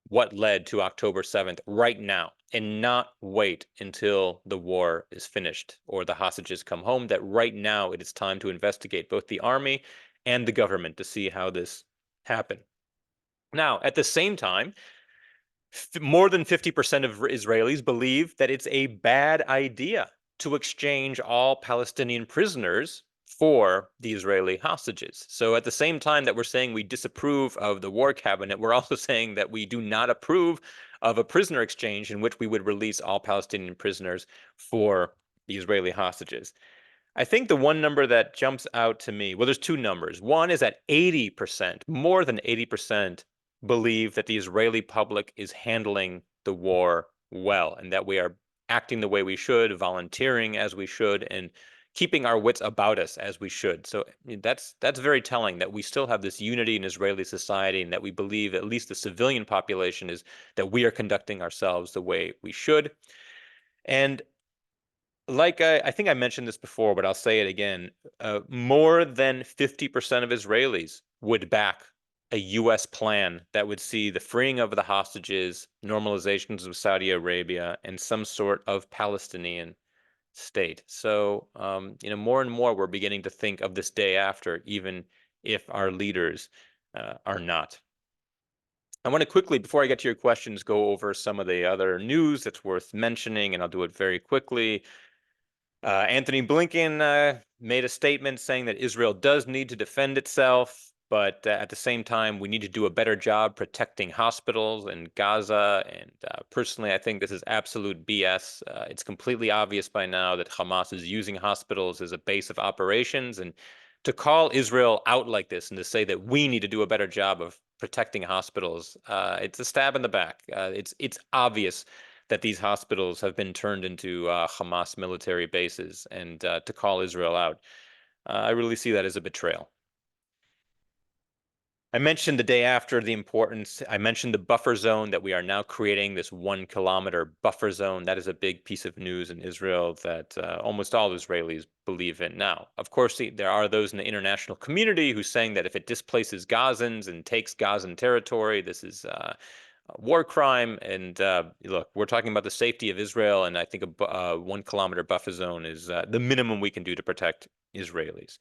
what led to October 7th right now and not wait until the war is finished or the hostages come home, that right now it is time to investigate both the army and the government to see how this happened. Now, at the same time, more than 50% of Israelis believe that it's a bad idea to exchange all Palestinian prisoners for the Israeli hostages. So at the same time that we're saying we disapprove of the war cabinet, we're also saying that we do not approve of a prisoner exchange in which we would release all Palestinian prisoners for the Israeli hostages. I think the one number that jumps out to me, well, there's two numbers. One is that 80%, more than 80%, believe that the Israeli public is handling the war well and that we are acting the way we should, volunteering as we should, and keeping our wits about us as we should. So that's very telling that we still have this unity in Israeli society and that we believe, at least the civilian population, is that we are conducting ourselves the way we should. And like I think I mentioned this before, but I'll say it again. More than 50% of Israelis would back a U.S. plan that would see the freeing of the hostages, normalizations of Saudi Arabia, and some sort of Palestinian state. So, more and more we're beginning to think of this day after, even if our leaders are not. I want to quickly, before I get to your questions, go over some of the other news that's worth mentioning, and I'll do it very quickly. Anthony Blinken made a statement saying that Israel does need to defend itself, but at the same time, we need to do a better job protecting hospitals in Gaza. And personally, I think this is absolute BS. It's completely obvious by now that Hamas is using hospitals as a base of operations. And to call Israel out like this and to say that we need to do a better job of protecting hospitals, it's a stab in the back. It's obvious that these hospitals have been turned into Hamas military bases, and to call Israel out, I really see that as a betrayal. I mentioned the day after the importance. I mentioned the buffer zone, that we are now creating this 1 kilometer buffer zone. That is a big piece of news in Israel that almost all Israelis believe in now. Of course, there are those in the international community who are saying that if it displaces Gazans and takes Gazan territory, this is war crime. And look, we're talking about the safety of Israel, and I think a 1 kilometer buffer zone is the minimum we can do to protect Israelis.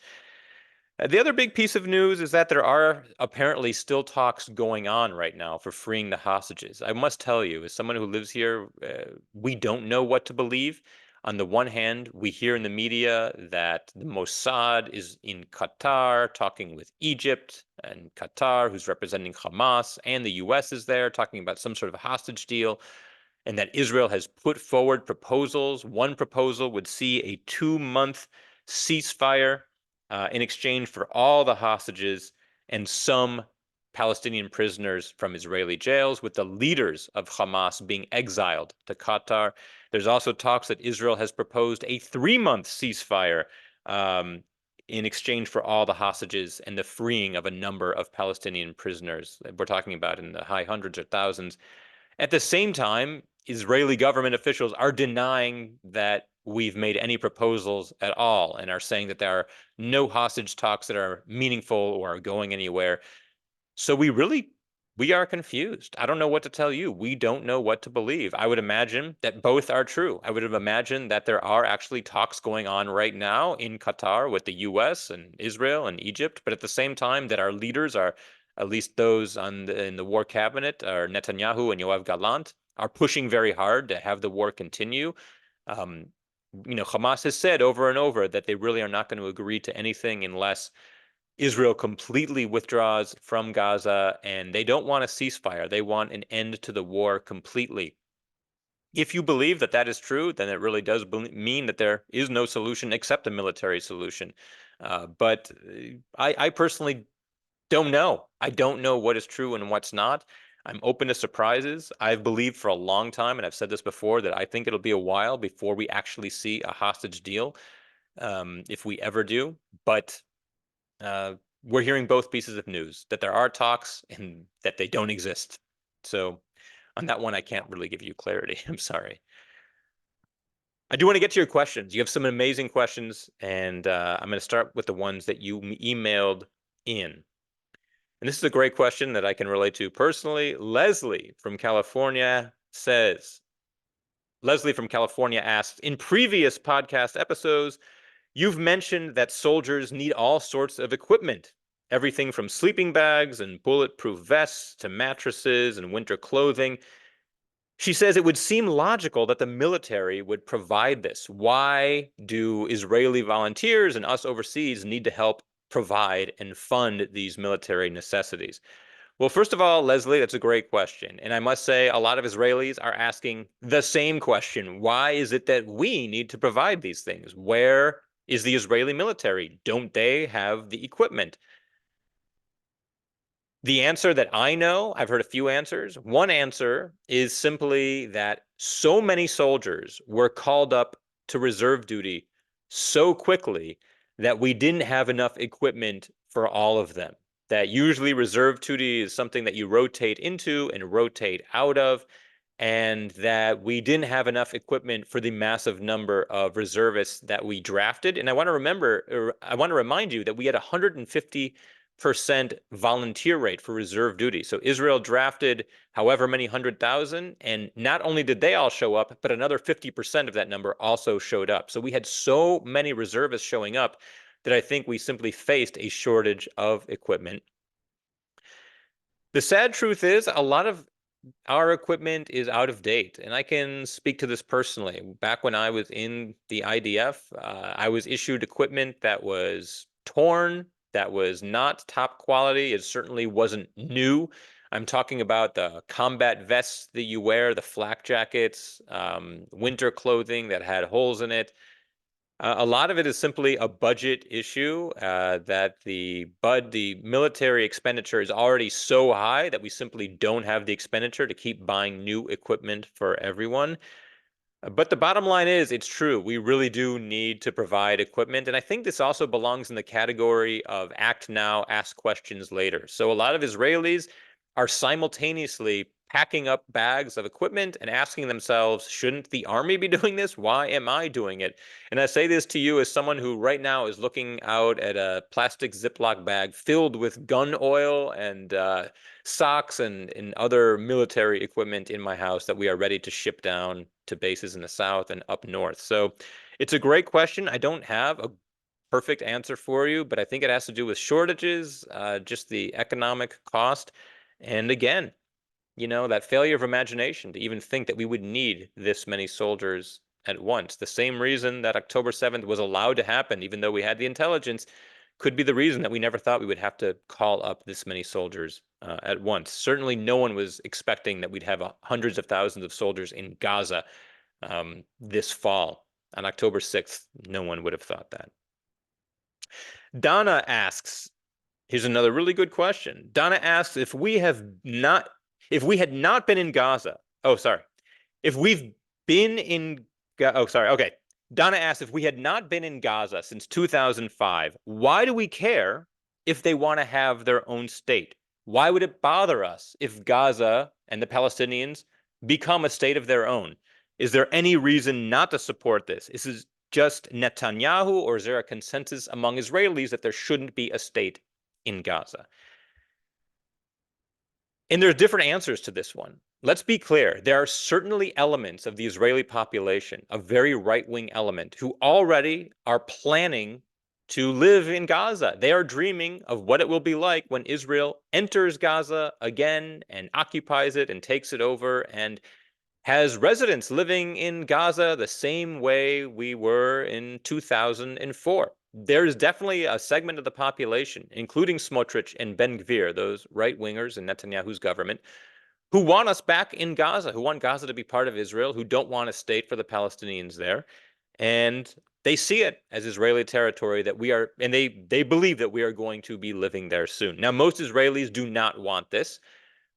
The other big piece of news is that there are apparently still talks going on right now for freeing the hostages. I must tell you, as someone who lives here, we don't know what to believe. On the one hand, we hear in the media that the Mossad is in Qatar talking with Egypt, and Qatar, who's representing Hamas, and the US is there talking about some sort of hostage deal, and that Israel has put forward proposals. One proposal would see a 2-month ceasefire in exchange for all the hostages and some Palestinian prisoners from Israeli jails, with the leaders of Hamas being exiled to Qatar. There's also talks that Israel has proposed a 3-month ceasefire um, in exchange for all the hostages and the freeing of a number of Palestinian prisoners. We're talking about in the high hundreds or thousands. At the same time, Israeli government officials are denying that we've made any proposals at all and are saying that there are no hostage talks that are meaningful or are going anywhere. So we are confused. I don't know what to tell you. We don't know what to believe. I would imagine that both are true. I would have imagined that there are actually talks going on right now in Qatar with the US and Israel and Egypt, but at the same time that our leaders are, at least those in the war cabinet, are Netanyahu and Yoav Gallant, are pushing very hard to have the war continue. Um, Hamas has said over and over that they really are not going to agree to anything unless Israel completely withdraws from Gaza, and they don't want a ceasefire. They want an end to the war completely. If you believe that that is true, then it really does mean that there is no solution except a military solution. But I personally don't know. I don't know what is true and what's not. I'm open to surprises. I've believed for a long time, and I've said this before, that I think it'll be a while before we actually see a hostage deal, if we ever do. But uh, we're hearing both pieces of news, that there are talks and that they don't exist. So on that one, I can't really give you clarity. I'm sorry. I do want to get to your questions. You have some amazing questions, and I'm going to start with the ones that you emailed in. And this is a great question that I can relate to personally. Leslie from California asks, in previous podcast episodes, you've mentioned that soldiers need all sorts of equipment, everything from sleeping bags and bulletproof vests to mattresses and winter clothing. She says it would seem logical that the military would provide this. Why do Israeli volunteers and us overseas need to help provide and fund these military necessities? Well, first of all, Leslie, that's a great question. And I must say, a lot of Israelis are asking the same question. Why is it that we need to provide these things? Where is the Israeli military? Don't they have the equipment? The answer that I know, I've heard a few answers. One answer is simply that so many soldiers were called up to reserve duty so quickly that we didn't have enough equipment for all of them. That usually reserve duty is something that you rotate into and rotate out of, and that we didn't have enough equipment for the massive number of reservists that we drafted. And I want to remind you that we had 150% volunteer rate for reserve duty. So Israel drafted however many 100,000, and not only did they all show up, but another 50% of that number also showed up. So we had so many reservists showing up that I think we simply faced a shortage of equipment. The sad truth is, a lot of our equipment is out of date, and I can speak to this personally. Back when I was in the IDF, I was issued equipment that was torn, that was not top quality. It certainly wasn't new. I'm talking about the combat vests that you wear, the flak jackets, winter clothing that had holes in it. A lot of it is simply a budget issue, that the military expenditure is already so high that we simply don't have the expenditure to keep buying new equipment for everyone. But the bottom line is, it's true. We really do need to provide equipment. And I think this also belongs in the category of act now, ask questions later. So a lot of Israelis are simultaneously packing up bags of equipment and asking themselves, shouldn't the army be doing this? Why am I doing it? And I say this to you as someone who right now is looking out at a plastic Ziploc bag filled with gun oil and socks and other military equipment in my house that we are ready to ship down to bases in the south and up north. So it's a great question. I don't have a perfect answer for you, but I think it has to do with shortages, just the economic cost. And again, that failure of imagination to even think that we would need this many soldiers at once. The same reason that October 7th was allowed to happen, even though we had the intelligence, could be the reason that we never thought we would have to call up this many soldiers at once. Certainly, no one was expecting that we'd have hundreds of thousands of soldiers in Gaza this fall. On October 6th, no one would have thought that. Donna asks, here's another really good question. Donna asks if we had not been in Gaza. Oh, sorry. If we've been in, oh, sorry. Okay. Donna asks if we had not been in Gaza since 2005, why do we care if they want to have their own state? Why would it bother us if Gaza and the Palestinians become a state of their own? Is there any reason not to support this? Is this just Netanyahu, or is there a consensus among Israelis that there shouldn't be a state in Gaza? And there are different answers to this one. Let's be clear. There are certainly elements of the Israeli population, a very right-wing element, who already are planning to live in Gaza. They are dreaming of what it will be like when Israel enters Gaza again and occupies it and takes it over and has residents living in Gaza the same way we were in 2004. There's definitely a segment of the population, including Smotrich and Ben-Gvir, those right-wingers in Netanyahu's government, who want us back in Gaza, who want Gaza to be part of Israel, who don't want a state for the Palestinians there. And they see it as Israeli territory that we are, and they believe that we are going to be living there soon. Now, most Israelis do not want this,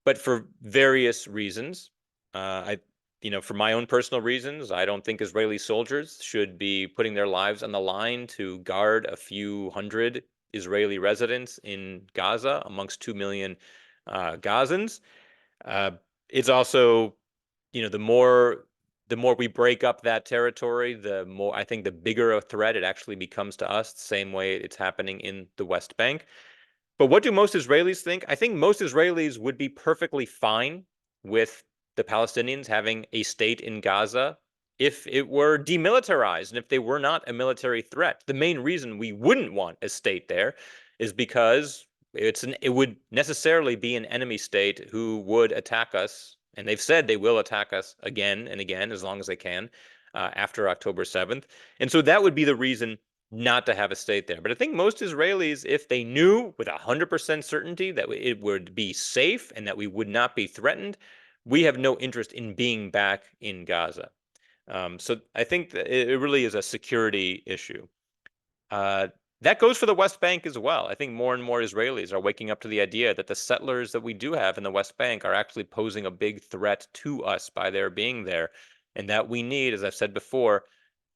but for various reasons. For my own personal reasons, I don't think Israeli soldiers should be putting their lives on the line to guard a few hundred Israeli residents in Gaza amongst 2 million Gazans. It's also, the more we break up that territory, the more, I think, the bigger a threat it actually becomes to us, the same way it's happening in the West Bank. But what do most Israelis think? I think most Israelis would be perfectly fine with the Palestinians having a state in Gaza if it were demilitarized and if they were not a military threat. The main reason we wouldn't want a state there is because it would necessarily be an enemy state who would attack us, and they've said they will attack us again and again as long as they can after October 7th. And so that would be the reason not to have a state there. But I think most Israelis, if they knew with 100% certainty that it would be safe and that we would not be threatened, we have no interest in being back in Gaza. So I think that it really is a security issue. That goes for the West Bank as well. I think more and more Israelis are waking up to the idea that the settlers that we do have in the West Bank are actually posing a big threat to us by their being there, and that we need, as I've said before,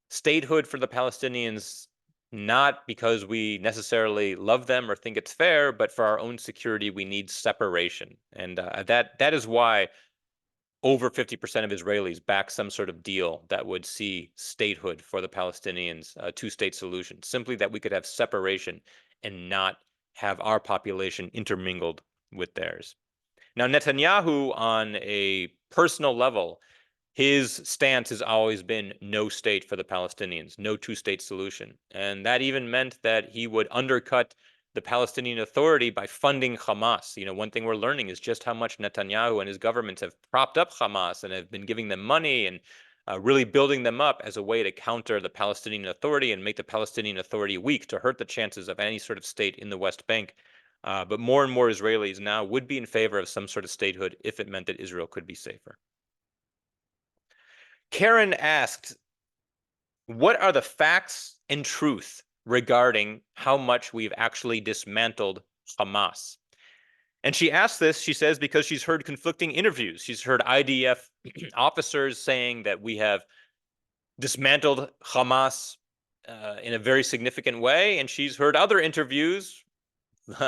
statehood for the Palestinians, not because we necessarily love them or think it's fair, but for our own security, we need separation. And that is why over 50% of Israelis back some sort of deal that would see statehood for the Palestinians, a two-state solution, simply that we could have separation and not have our population intermingled with theirs. Now, Netanyahu, on a personal level, his stance has always been no state for the Palestinians, no two-state solution. And that even meant that he would undercut the Palestinian Authority by funding Hamas. One thing we're learning is just how much Netanyahu and his government have propped up Hamas and have been giving them money and really building them up as a way to counter the Palestinian Authority and make the Palestinian Authority weak, to hurt the chances of any sort of state in the West Bank. But more and more Israelis now would be in favor of some sort of statehood if it meant that Israel could be safer. Karen asked, what are the facts and truth regarding how much we've actually dismantled Hamas? And she asked this, she says, because she's heard conflicting interviews. She's heard IDF officers saying that we have dismantled Hamas in a very significant way. And she's heard other interviews,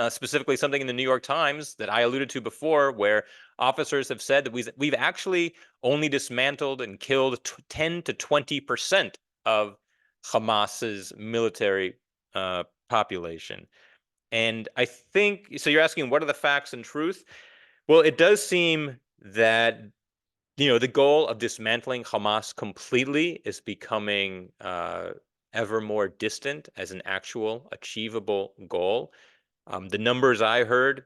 specifically something in the New York Times that I alluded to before, where officers have said that we've actually only dismantled and killed 10 to 20% of Hamas's military population. And I think, so you're asking, what are the facts and truth? Well, it does seem that, the goal of dismantling Hamas completely is becoming ever more distant as an actual achievable goal. The numbers I heard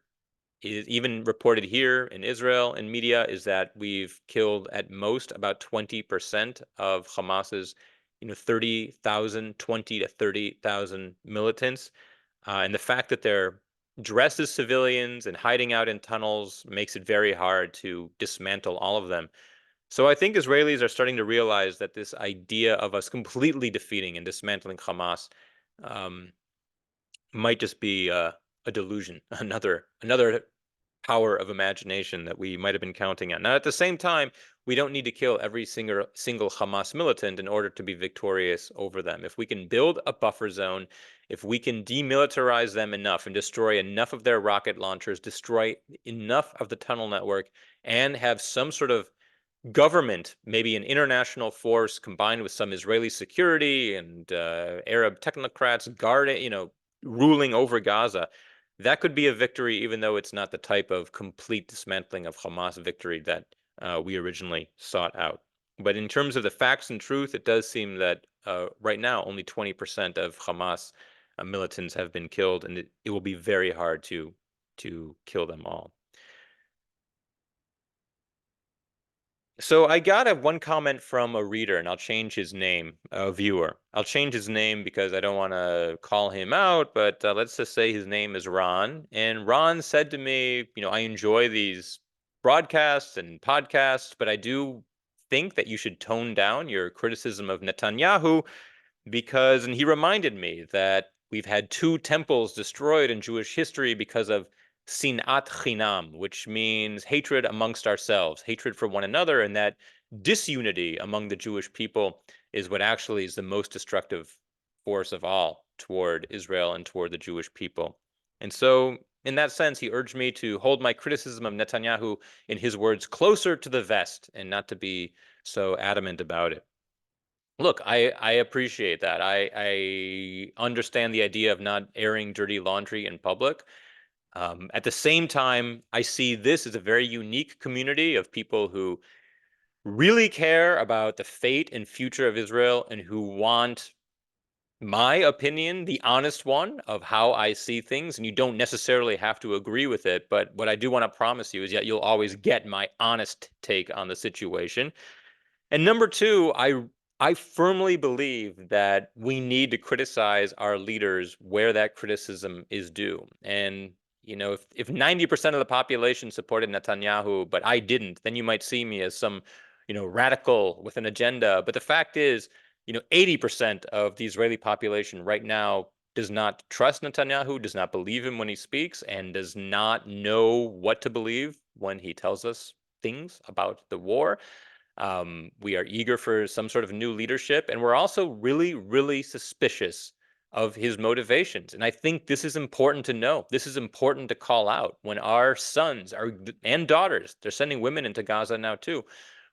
is even reported here in Israel in media is that we've killed at most about 20% of Hamas's, 30,000, 20 to 30,000 militants. And the fact that they're dressed as civilians and hiding out in tunnels makes it very hard to dismantle all of them. So I think Israelis are starting to realize that this idea of us completely defeating and dismantling Hamas um, might just be a delusion, another power of imagination that we might have been counting on. Now, at the same time, we don't need to kill every single Hamas militant in order to be victorious over them. If we can build a buffer zone, if we can demilitarize them enough and destroy enough of their rocket launchers, destroy enough of the tunnel network, and have some sort of government, maybe an international force combined with some Israeli security and Arab technocrats guarding, ruling over Gaza, that could be a victory, even though it's not the type of complete dismantling of Hamas victory that we originally sought out. But in terms of the facts and truth, it does seem that right now only 20% of Hamas militants have been killed, and it will be very hard to kill them all. So I got one comment from a reader, and I'll change his name, a viewer. I'll change his name because I don't want to call him out, but let's just say his name is Ron. And Ron said to me, I enjoy these broadcasts and podcasts, but I do think that you should tone down your criticism of Netanyahu because, and he reminded me that we've had 2 temples destroyed in Jewish history because of sinat chinam, which means hatred amongst ourselves, hatred for one another, and that disunity among the Jewish people is what actually is the most destructive force of all toward Israel and toward the Jewish people. And so, in that sense, he urged me to hold my criticism of Netanyahu, in his words, closer to the vest and not to be so adamant about it. Look, I appreciate that. I understand the idea of not airing dirty laundry in public. At the same time, I see this as a very unique community of people who really care about the fate and future of Israel and who want my opinion, the honest one of how I see things. And you don't necessarily have to agree with it. But what I do want to promise you is that you'll always get my honest take on the situation. And number 2, I firmly believe that we need to criticize our leaders where that criticism is due. And if 90% of the population supported Netanyahu, but I didn't, then you might see me as some, radical with an agenda. But the fact is, 80% of the Israeli population right now does not trust Netanyahu, does not believe him when he speaks, and does not know what to believe when he tells us things about the war. We are eager for some sort of new leadership, and we're also really, really suspicious of his motivations. And I think this is important to know. This is important to call out when our sons and daughters, they're sending women into Gaza now too.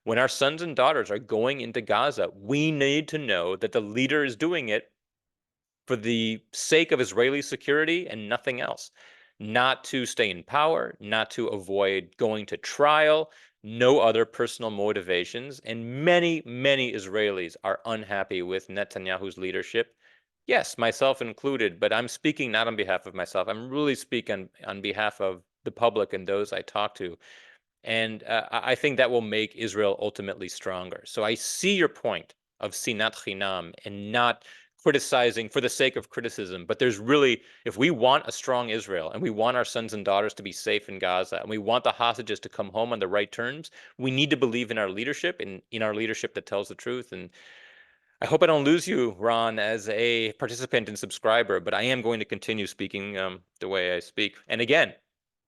When our sons and daughters are going into Gaza, we need to know that the leader is doing it for the sake of Israeli security and nothing else. Not to stay in power, not to avoid going to trial, no other personal motivations. And many, many Israelis are unhappy with Netanyahu's leadership. Yes, myself included, but I'm speaking not on behalf of myself. I'm really speaking on behalf of the public and those I talk to. And I think that will make Israel ultimately stronger. So I see your point of sinat chinam and not criticizing for the sake of criticism. But there's really, if we want a strong Israel and we want our sons and daughters to be safe in Gaza and we want the hostages to come home on the right terms, we need to believe in our leadership and in our leadership that tells the truth. And I hope I don't lose you, Ron, as a participant and subscriber, but I am going to continue speaking the way I speak. And again,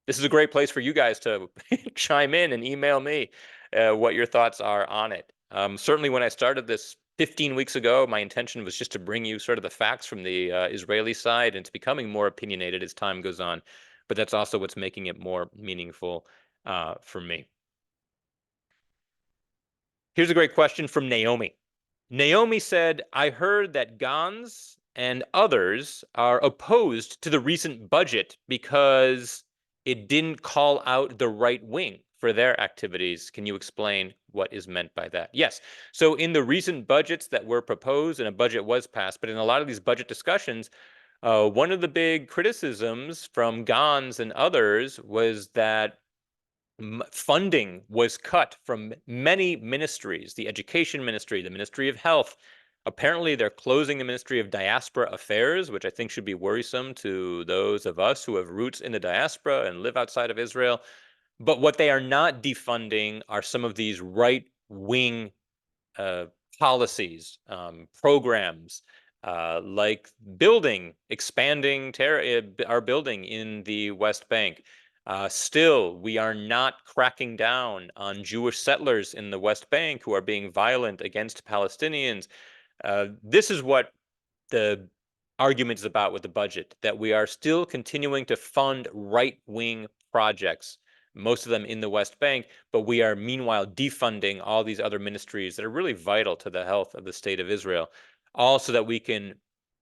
this is a great place for you guys to chime in and email me what your thoughts are on it. Certainly, when I started this 15 weeks ago, my intention was just to bring you sort of the facts from the Israeli side, and it's becoming more opinionated as time goes on. But that's also what's making it more meaningful for me. Here's a great question from Naomi. Naomi said, I heard that Gans and others are opposed to the recent budget because it didn't call out the right wing for their activities. Can you explain what is meant by that? Yes. So in the recent budgets that were proposed, and a budget was passed, but in a lot of these budget discussions, one of the big criticisms from Gans and others was that funding was cut from many ministries, the education ministry, the Ministry of Health. Apparently, they're closing the Ministry of Diaspora Affairs, which I think should be worrisome to those of us who have roots in the diaspora and live outside of Israel. But what they are not defunding are some of these right-wing policies, programs, like expanding our building in the West Bank. Still, we are not cracking down on Jewish settlers in the West Bank who are being violent against Palestinians. This is what the argument is about with the budget, that we are still continuing to fund right-wing projects, most of them in the West Bank, but we are meanwhile defunding all these other ministries that are really vital to the health of the state of Israel, all so that we can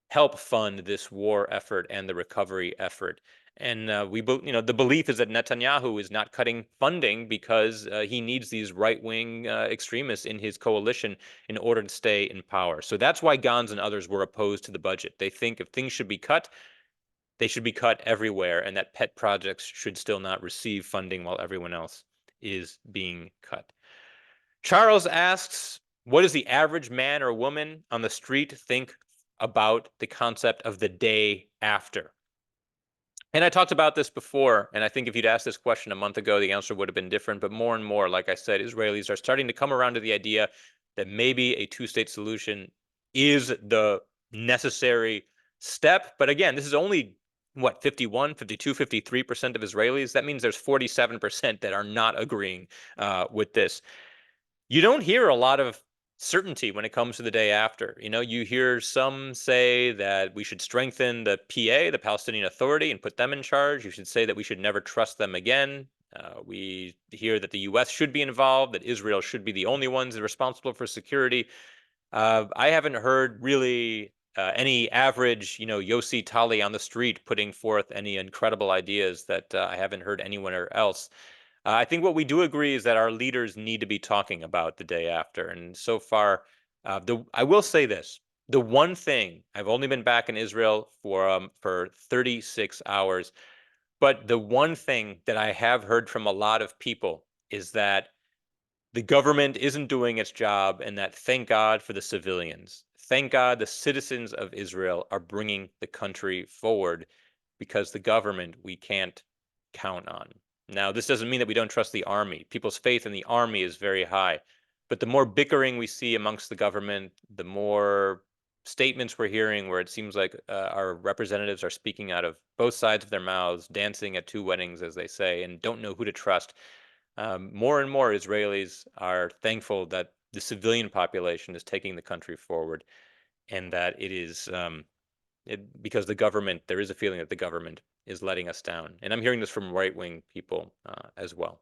help fund this war effort and the recovery effort. And the belief is that Netanyahu is not cutting funding because he needs these right-wing extremists in his coalition in order to stay in power. So that's why Gans and others were opposed to the budget. They think if things should be cut, they should be cut everywhere, and that pet projects should still not receive funding while everyone else is being cut. Charles asks, what does the average man or woman on the street think about the concept of the day after? And I talked about this before, and I think if you'd asked this question a month ago, the answer would have been different. But more and more, like I said, Israelis are starting to come around to the idea that maybe a two-state solution is the necessary step. But again, this is only, what, 51, 52, 53% of Israelis? That means there's 47% that are not agreeing with this. You don't hear a lot of certainty when it comes to the day after. You hear some say that we should strengthen the PA, the Palestinian Authority, and put them in charge. You should say that we should never trust them again. We hear that the U.S. should be involved, that Israel should be the only ones responsible for security. I haven't heard really any average, Yossi Tali on the street putting forth any incredible ideas that I haven't heard anyone else. I think what we do agree is that our leaders need to be talking about the day after. And so far, I will say this: the one thing, I've only been back in Israel for 36 hours, but the one thing that I have heard from a lot of people is that the government isn't doing its job, and that thank God for the civilians. Thank God the citizens of Israel are bringing the country forward, because the government we can't count on. Now, this doesn't mean that we don't trust the army. People's faith in the army is very high. But the more bickering we see amongst the government, the more statements we're hearing where it seems like our representatives are speaking out of both sides of their mouths, dancing at two weddings, as they say, and don't know who to trust. More and more Israelis are thankful that the civilian population is taking the country forward, and that it is because there is a feeling that the government is letting us down. And I'm hearing this from right-wing people as well.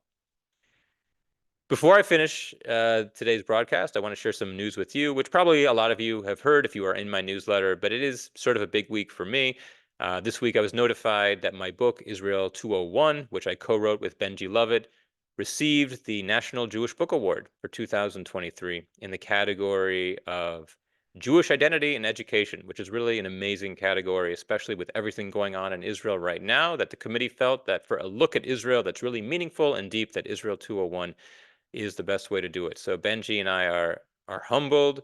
Before I finish today's broadcast, I want to share some news with you, which probably a lot of you have heard if you are in my newsletter, but it is sort of a big week for me. This week I was notified that my book, Israel 201, which I co-wrote with Benji Lovett, received the National Jewish Book Award for 2023 in the category of Jewish identity and education, which is really an amazing category, especially with everything going on in Israel right now, that the committee felt that for a look at Israel that's really meaningful and deep, that Israel 201 is the best way to do it. So Benji and I are humbled,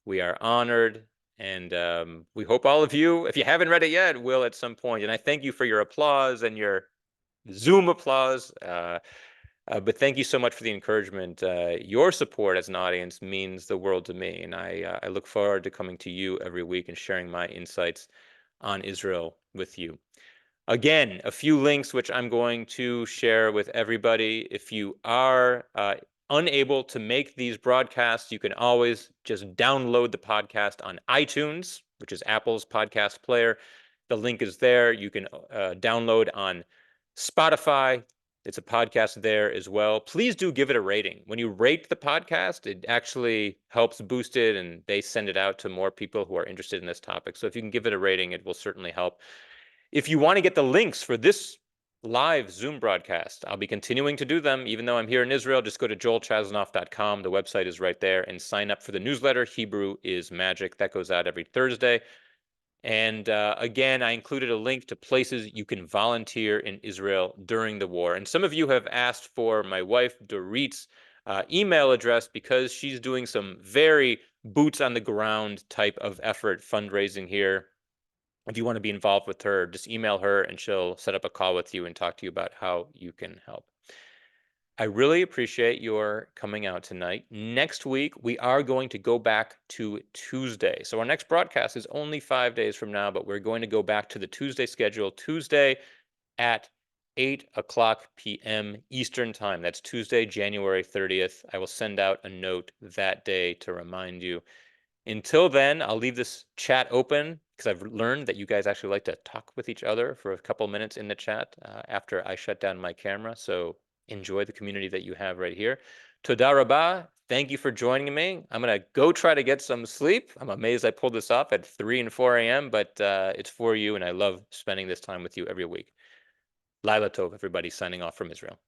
we are honored, and we hope all of you, if you haven't read it yet, will at some point. And I thank you for your applause and your Zoom applause. But thank you so much for the encouragement. Your support as an audience means the world to me, and I look forward to coming to you every week and sharing my insights on Israel with you. Again, a few links which I'm going to share with everybody. If you are unable to make these broadcasts, you can always just download the podcast on iTunes, which is Apple's podcast player. The link is there. You can download on Spotify. It's a podcast there as well. Please do give it a rating. When you rate the podcast, it actually helps boost it, and they send it out to more people who are interested in this topic. So if you can give it a rating, it will certainly help. If you want to get the links for this live Zoom broadcasts. I'll be continuing to do them, even though I'm here in Israel. Just go to joelchasanoff.com. The website is right there, and sign up for the newsletter. Hebrew is Magic. That goes out every Thursday. And again, I included a link to places you can volunteer in Israel during the war. And some of you have asked for my wife, Dorit's, email address because she's doing some very boots on the ground type of effort fundraising here. If you want to be involved with her, just email her and she'll set up a call with you and talk to you about how you can help. I really appreciate your coming out tonight. Next week, we are going to go back to Tuesday. So our next broadcast is only 5 days from now, but we're going to go back to the Tuesday schedule, Tuesday at 8 p.m. Eastern Time. That's Tuesday, January 30th. I will send out a note that day to remind you. Until then, I'll leave this chat open because I've learned that you guys actually like to talk with each other for a couple minutes in the chat after I shut down my camera. So enjoy the community that you have right here. Toda rabah. Thank you for joining me. I'm going to go try to get some sleep. I'm amazed I pulled this off at 3 and 4 a.m., but it's for you, and I love spending this time with you every week. Laila Tov, everybody, signing off from Israel.